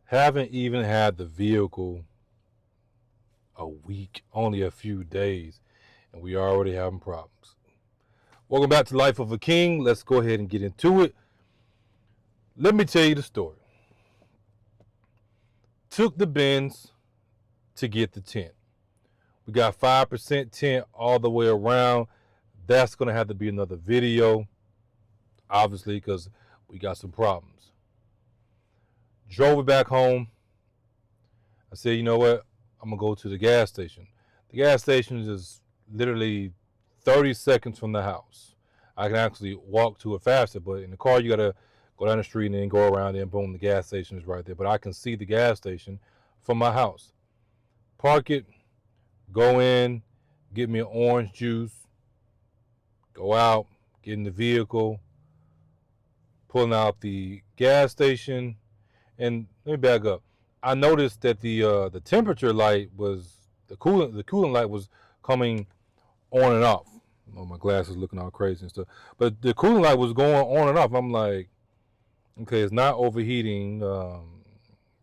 Haven't even had the vehicle a week, only a few days, and we already having problems. Welcome back to Life of a King. Let's go ahead and get into it. Let me tell you the story. Took the Benz to get the tint. We got 5% tint all the way around. That's going to have to be another video, obviously, because we got some problems. Drove it back home. I said, you know what? I'm going to go to the gas station. The gas station is literally 30 seconds from the house. I can actually walk to it faster, but in the car, you got to go down the street and then go around there and boom, the gas station is right there. But I can see the gas station from my house. Park it, go in, get me an orange juice, go out, get in the vehicle, pulling out the gas station. And let me back up. I noticed that the temperature light was the coolant light was coming on and off. Oh, my glasses looking all crazy and stuff. But the coolant light was going on and off. I'm like, okay, it's not overheating.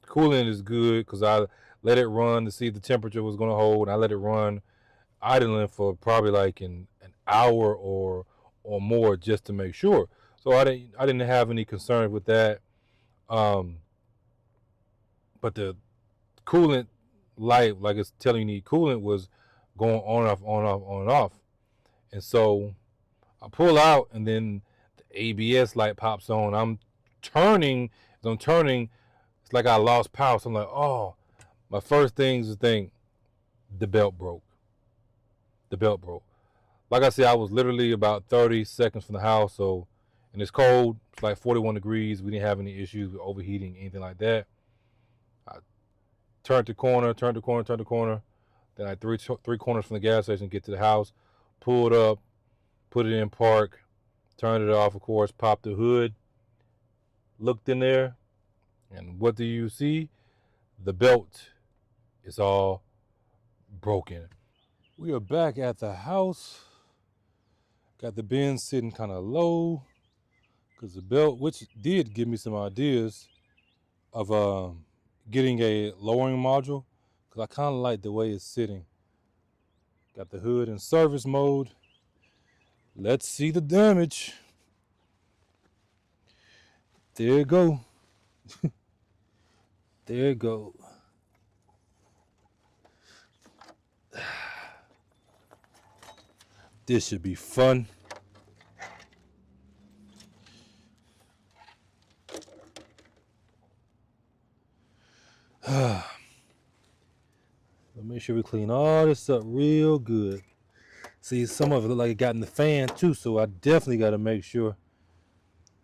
Coolant is good because I let it run to see if the temperature was going to hold. I let it run idling for probably like an hour or more just to make sure. So I didn't have any concerns with that. But the coolant light, like it's telling you need coolant, was going on and off, on and off, on and off. And so I pull out, and then the ABS light pops on. I'm turning. As I'm turning, it's like I lost power. So I'm like, oh, my first thing is to think the belt broke. The belt broke. Like I said, I was literally about 30 seconds from the house. So, and it's cold. It's like 41 degrees. We didn't have any issues with overheating, anything like that. I turned the corner. Then I three corners from the gas station, get to the house, pulled up, put it in park, turned it off, of course, popped the hood, looked in there, and what do you see? The belt is all broken. We are back at the house. Got the Benz sitting kind of low because the belt, which did give me some ideas of getting a lowering module, because I kind of like the way it's sitting. Got the hood in service mode. Let's see the damage. There you go. There you go. This should be fun. Make sure we clean all this up real good. See, some of it look like it got in the fan too, so I definitely got to make sure,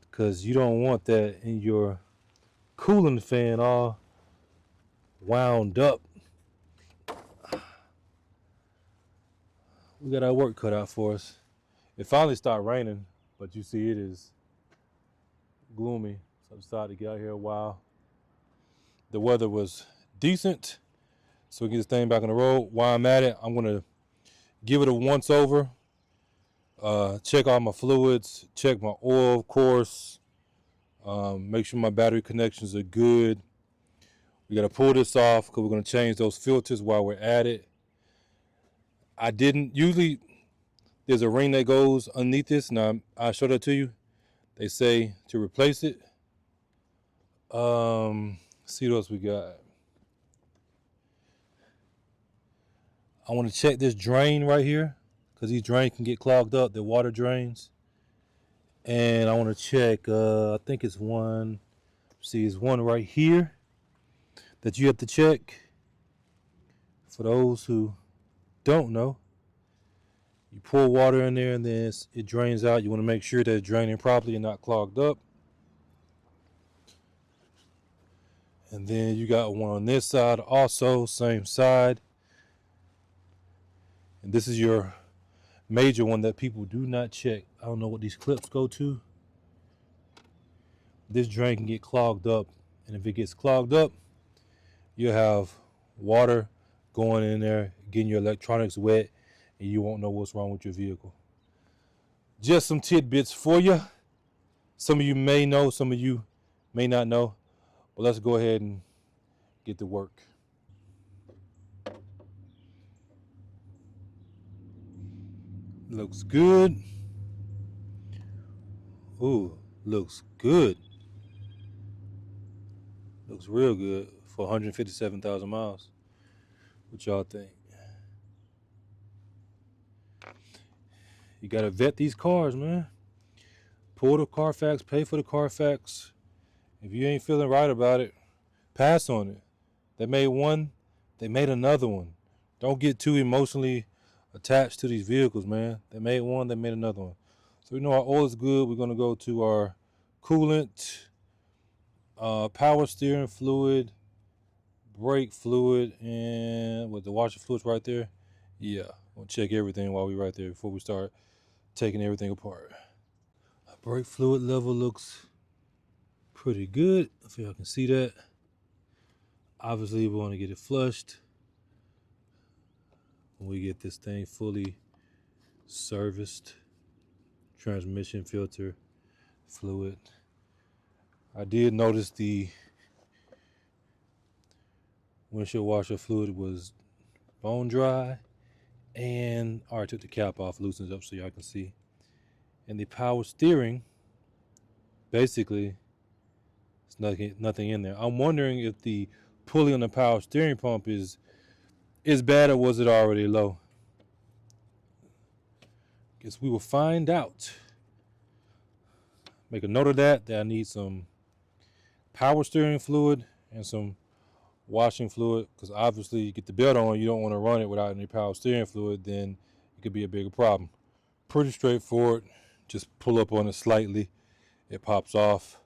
because you don't want that in your cooling fan all wound up. We got our work cut out for us. It finally started raining, but you see it is gloomy, so I decided to get out here a while. The weather was decent, so we can get this thing back on the road. While I'm at it, I'm going to give it a once over, check all my fluids, check my oil, of course, make sure my battery connections are good. We got to pull this off because we're going to change those filters while we're at it. I didn't, usually there's a ring that goes underneath this. Now, I'll show that to you. They say to replace it. See what else we got. I want to check this drain right here, because these drains can get clogged up. They're water drains. And I want to check, I think it's one, see, it's one right here that you have to check. For those who don't know, you pour water in there and then it drains out. You want to make sure that it's draining properly and not clogged up. And then you got one on this side also, same side. And this is your major one that people do not check. I don't know what these clips go to. This drain can get clogged up, and if it gets clogged up, you have water going in there, getting your electronics wet, and you won't know what's wrong with your vehicle. Just some tidbits for you. Some of you may know, some of you may not know. But let's go ahead and get to work. Looks good. Ooh, looks good. Looks real good for 157,000 miles. What y'all think? You gotta vet these cars, man. Pull the Carfax, pay for the Carfax. If you ain't feeling right about it, pass on it. They made one, they made another one. Don't get too emotionally attached to these vehicles, man. They made one, they made another one. So we know our oil is good. We're gonna go to our coolant, power steering fluid, brake fluid, and with the washer fluids right there. Yeah, we'll check everything while we're right there before we start taking everything apart. Our brake fluid level looks pretty good. If y'all can see that. Obviously, we want to get it flushed when we get this thing fully serviced. Transmission filter fluid. I did notice the windshield washer fluid was bone dry, and I took the cap off, loosened it up so y'all can see. And the power steering, basically, there's nothing in there. I'm wondering if the pulley on the power steering pump is bad, or was it already low? Guess we will find out. Make a note of that I need some power steering fluid and some washing fluid, because obviously you get the belt on, you don't want to run it without any power steering fluid, then it could be a bigger problem. Pretty straightforward. Just pull up on it slightly, it pops off.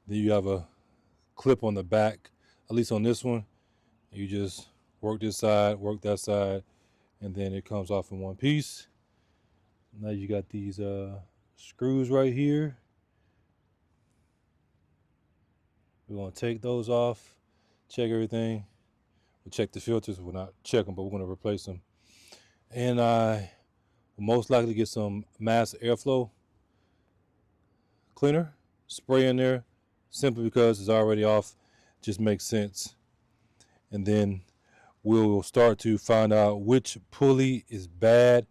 Then you have a clip on the back, at least on this one. You just work this side, work that side, and then it comes off in one piece. Now you got these screws right here. We're going to take those off, check everything. We'll check the filters. We'll not check them, but we're going to replace them. And I will most likely get some mass airflow cleaner, spray in there, simply because it's already off. Just makes sense. And then we'll start to find out which pulley is bad.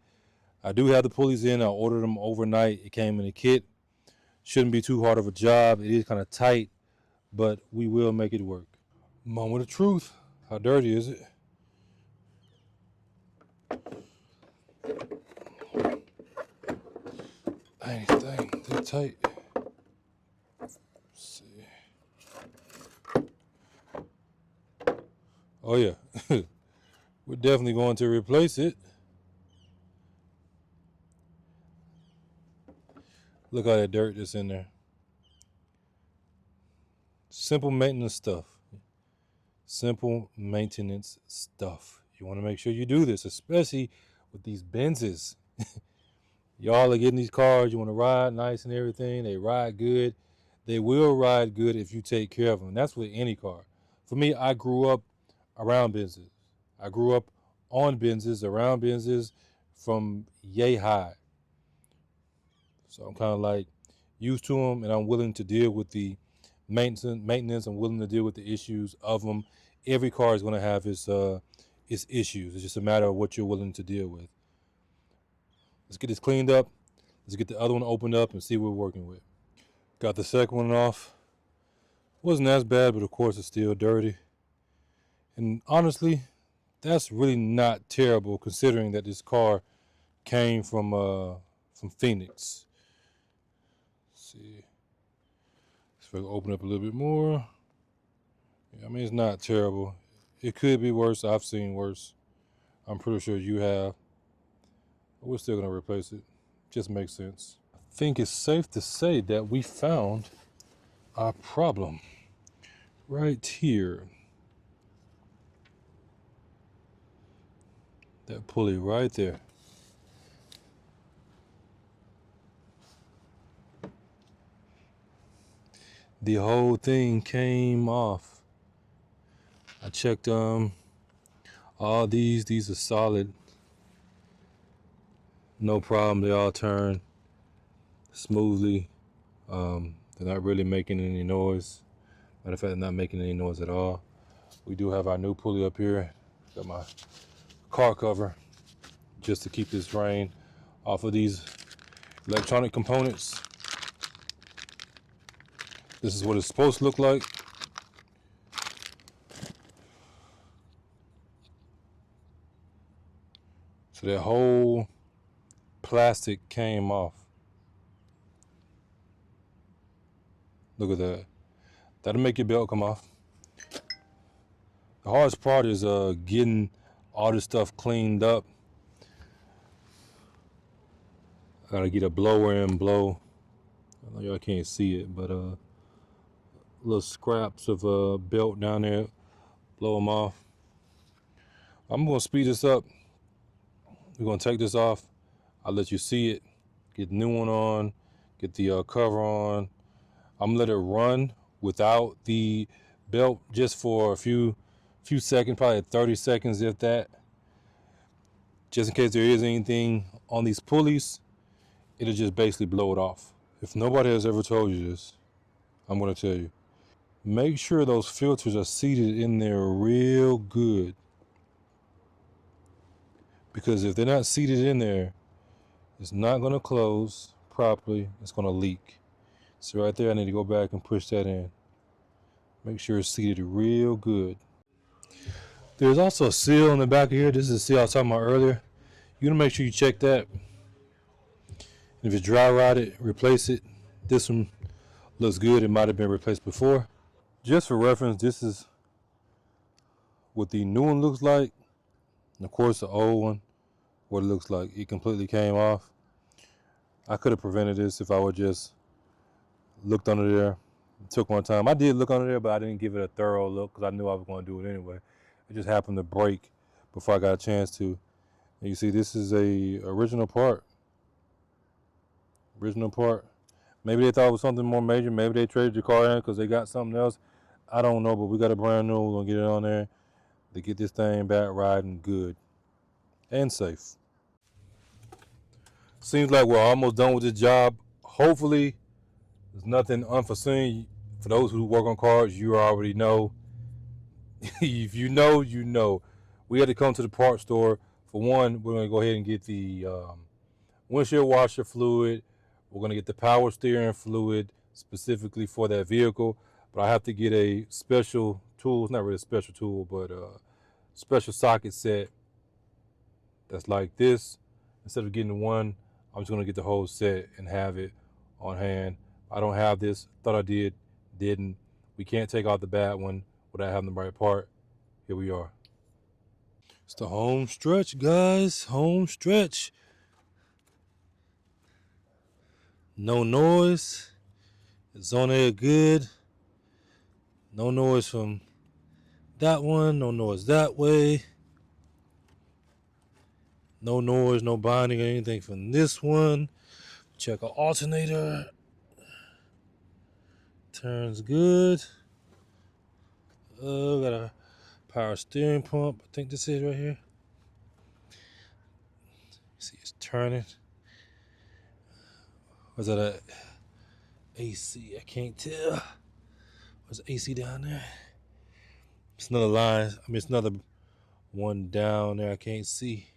I do have the pulleys in. I ordered them overnight. It came in a kit. Shouldn't be too hard of a job. It is kind of tight, but we will make it work. Moment of truth. How dirty is it? Dang, they're tight. Let's see. Oh yeah, we're definitely going to replace it. Look at that dirt that's in there. Simple maintenance stuff. Simple maintenance stuff. You want to make sure you do this, especially with these Benzes. Y'all are getting these cars, you want to ride nice and everything. They ride good. They will ride good if you take care of them. That's with any car. For me, I grew up around Benzes. I grew up on Benzes, around Benzes from yay high. So I'm kind of like used to them, and I'm willing to deal with the maintenance. I'm willing to deal with the issues of them. Every car is going to have its issues. It's just a matter of what you're willing to deal with. Let's get this cleaned up. Let's get the other one opened up and see what we're working with. Got the second one off. Wasn't as bad, but of course it's still dirty. And honestly, that's really not terrible considering that this car came from Phoenix. Let's see. Let's open up a little bit more. Yeah, I mean, it's not terrible. It could be worse. I've seen worse. I'm pretty sure you have. But we're still going to replace it. Just makes sense. I think it's safe to say that we found our problem right here. That pulley right there. The whole thing came off. I checked all these are solid. No problem, they all turn smoothly. They're not really making any noise. Matter of fact, they're not making any noise at all. We do have our new pulley up here. Got my car cover just to keep this drain off of these electronic components. This is what it's supposed to look like. So that whole plastic came off. Look at that. That'll make your belt come off. The hardest part is getting all this stuff cleaned up. I gotta get a blower and blow. I know y'all can't see it, but little scraps of belt down there, blow them off. I'm gonna speed this up. We're gonna take this off. I'll let you see it. Get the new one on. Get the cover on. I'm gonna let it run without the belt just for a few seconds, probably 30 seconds if that. Just in case there is anything on these pulleys, it'll just basically blow it off. If nobody has ever told you this, I'm gonna tell you. Make sure those filters are seated in there real good. Because if they're not seated in there, it's not gonna close properly, it's gonna leak. So right there, I need to go back and push that in. Make sure it's seated real good. There's also a seal in the back of here. This is the seal I was talking about earlier. You want to make sure you check that. If it's dry rotted, replace it. This one looks good. It might have been replaced before. Just for reference, this is what the new one looks like. And of course, the old one, what it looks like. It completely came off. I could have prevented this if I would just looked under there. It took one time. I did look under there, but I didn't give it a thorough look because I knew I was going to do it anyway. It just happened to break before I got a chance to. And you see, this is a original part. Original part. Maybe they thought it was something more major. Maybe they traded your car in because they got something else. I don't know, but we got a brand new. We're going to get it on there to get this thing back riding good and safe. Seems like we're almost done with this job. Hopefully, there's nothing unforeseen. For those who work on cars, you already know. If you know, you know. We had to come to the parts store. For one, we're going to go ahead and get the windshield washer fluid. We're going to get the power steering fluid specifically for that vehicle. But I have to get a special tool. It's not really a special tool, but a special socket set that's like this. Instead of getting one, I'm just going to get the whole set and have it on hand. I don't have this. Thought I did. Didn't. We can't take out the bad one without having the right part. Here we are. It's the home stretch, guys. Home stretch. No noise. It's on there good. No noise from that one. No noise that way. No noise, no binding or anything from this one. Check our alternator. Turns good. Got a power steering pump. I think this is right here. See, it's turning. Was that a AC? I can't tell. There's AC down there. It's another line. I mean, it's another one down there. I can't see.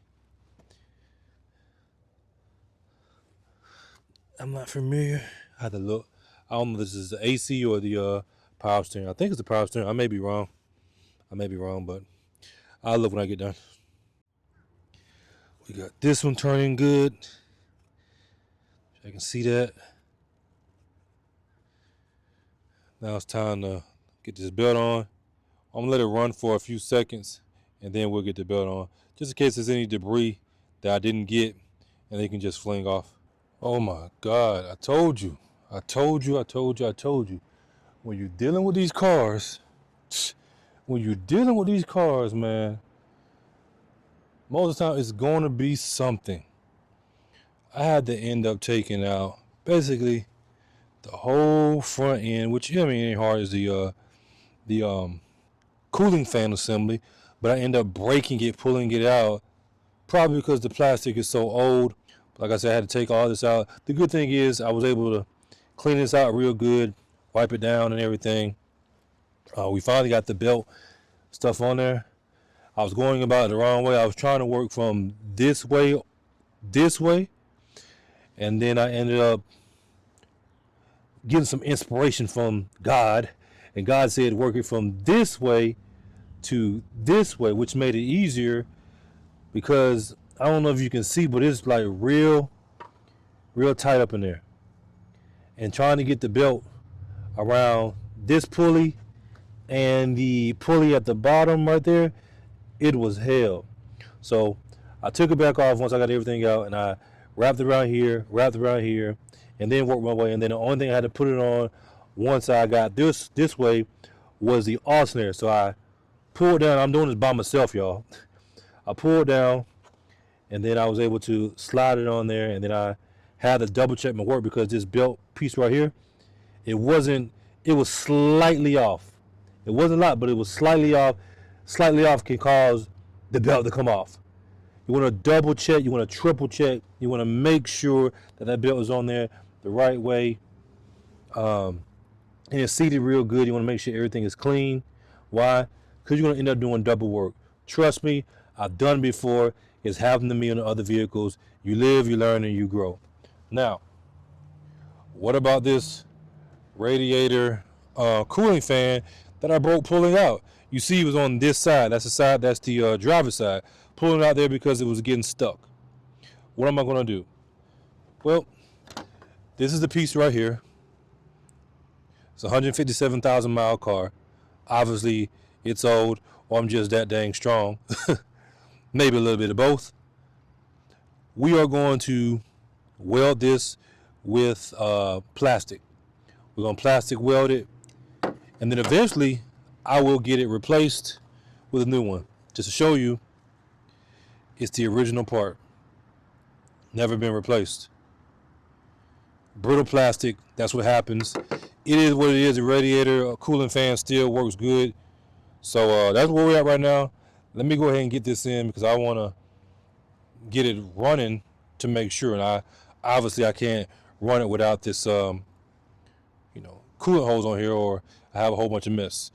I'm not familiar. I had to look. I don't know if this is the AC or the power steering. I think it's the power steering. I may be wrong. But I'll look when I get done. We got this one turning good. I can see that. Now it's time to get this belt on. I'm gonna let it run for a few seconds and then we'll get the belt on. Just in case there's any debris that I didn't get and they can just fling off. Oh my God, I told you. When you're dealing with these cars, man, most of the time it's going to be something. I had to end up taking out basically the whole front end, which I mean ain't hard, is the cooling fan assembly, but I end up breaking it, pulling it out, probably because the plastic is so old. Like I said, I had to take all this out. The good thing is I was able to clean this out real good, wipe it down and everything. We finally got the belt stuff on there. I was going about it the wrong way. I was trying to work from this way, and then I ended up getting some inspiration from God, and God said work it from this way to this way, which made it easier because I don't know if you can see, but it's like real tight up in there. And trying to get the belt around this pulley and the pulley at the bottom right there, it was hell. So I took it back off once I got everything out, and I wrapped it around here, and then worked my way. And then the only thing I had to put it on once I got this way was the alternator. So I pulled down. I'm doing this by myself, y'all. I pulled down, and then I was able to slide it on there, and then I had to double check my work because this belt piece right here, it was slightly off. It wasn't a lot, but it was slightly off. Slightly off can cause the belt to come off. You want to double check, you want to triple check, you want to make sure that belt is on there the right way, and it's seated real good. You want to make sure everything is clean. Why? Because you're going to end up doing double work. Trust me, I've done it before. It's happened to me on other vehicles. You live, you learn, and you grow. Now, what about this radiator cooling fan that I broke pulling out? You see it was on this side. That's the side, that's the driver's side. Pulling it out there because it was getting stuck. What am I going to do? Well, this is the piece right here. It's a 157,000 mile car. Obviously, it's old, or I'm just that dang strong. Maybe a little bit of both. We are going to weld this with plastic. We're going to plastic weld it, and then eventually I will get it replaced with a new one. Just to show you, it's the original part. Never been replaced. Brittle plastic, that's what happens. It is what it is. The radiator cooling fan still works good. So that's where we're at right now. Let me go ahead and get this in because I want to get it running to make sure. And I can't run it without this coolant hose on here, or I have a whole bunch of mess.